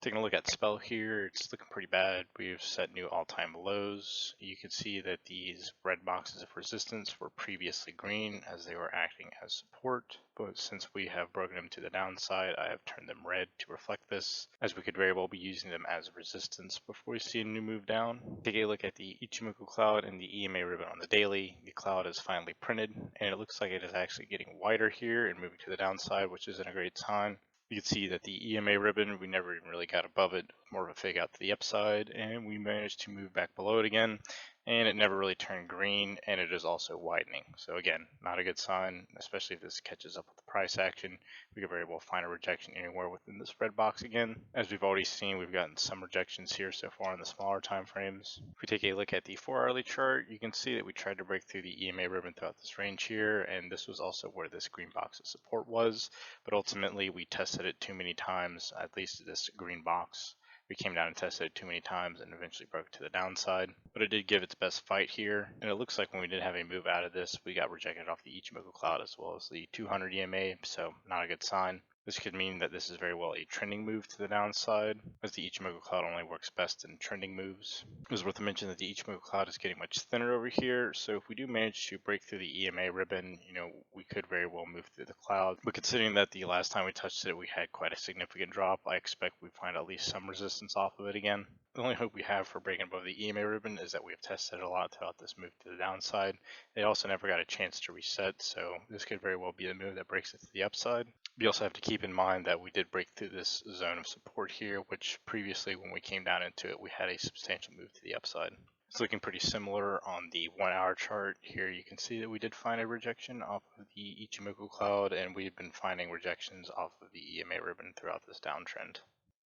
Taking a look at spell here, it's looking pretty bad. We've set new all-time lows. You can see that these red boxes of resistance were previously green as they were acting as support, but since we have broken them to the downside, I have turned them red to reflect this, as we could very well be using them as resistance before we see a new move down. Take a look at the Ichimoku cloud and the EMA ribbon on the daily. The cloud is finally printed, and it looks like it is actually getting wider here and moving to the downside, which isn't a great sign. You can see that the EMA ribbon, we never even really got above it, more of a fake out to the upside, and we managed to move back below it again, and it never really turned green, and it is also widening. So again, not a good sign, especially if this catches up with the price action. We could very well find a rejection anywhere within this red box again. As we've already seen, we've gotten some rejections here so far in the smaller time frames. If we take a look at the 4-hourly chart, you can see that we tried to break through the EMA ribbon throughout this range here, and this was also where this green box of support was, but ultimately we tested it too many times, at least this green box. We came down and tested it too many times and eventually broke to the downside, but it did give its best fight here, and it looks like when we did have a move out of this, we got rejected off the Ichimoku cloud as well as the 200 EMA, so not a good sign. This could mean that this is very well a trending move to the downside, as the Ichimoku cloud only works best in trending moves. It was worth a mention that the Ichimoku cloud is getting much thinner over here, so if we do manage to break through the EMA ribbon, we could very well move through the cloud. But considering that the last time we touched it, we had quite a significant drop, I expect we find at least some resistance off of it again. The only hope we have for breaking above the EMA ribbon is that we have tested it a lot throughout this move to the downside. It also never got a chance to reset, so this could very well be the move that breaks it to the upside. We also have to keep in mind that we did break through this zone of support here, which previously when we came down into it, we had a substantial move to the upside. It's looking pretty similar on the 1-hour chart. Here you can see that we did find a rejection off of the Ichimoku cloud, and we've been finding rejections off of the EMA ribbon throughout this downtrend.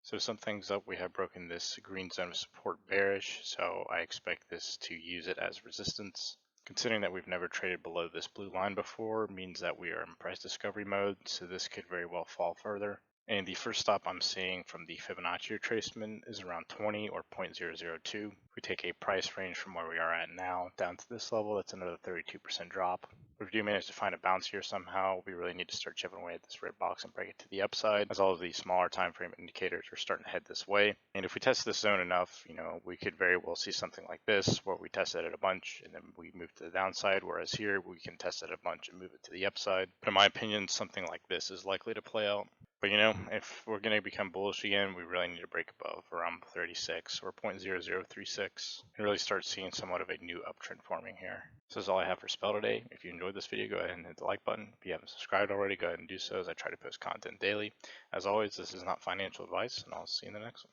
So to sum things up, we have broken this green zone of support bearish, so I expect this to use it as resistance. Considering that we've never traded below this blue line before means that we are in price discovery mode, so this could very well fall further. And the first stop I'm seeing from the Fibonacci retracement is around 20 or 0.002. If we take a price range from where we are at now down to this level, that's another 32% drop. If we do manage to find a bounce here somehow, we really need to start chipping away at this red box and break it to the upside, as all of the smaller time frame indicators are starting to head this way. And if we test this zone enough, we could very well see something like this, where we tested it a bunch and then we move to the downside, whereas here we can test it a bunch and move it to the upside. But in my opinion, something like this is likely to play out. But if we're going to become bullish again, we really need to break above around 36 or 0.0036 and really start seeing somewhat of a new uptrend forming here. So that's all I have for Spell today. If you enjoyed this video, go ahead and hit the like button. If you haven't subscribed already, go ahead and do so, as I try to post content daily. As always, this is not financial advice, and I'll see you in the next one.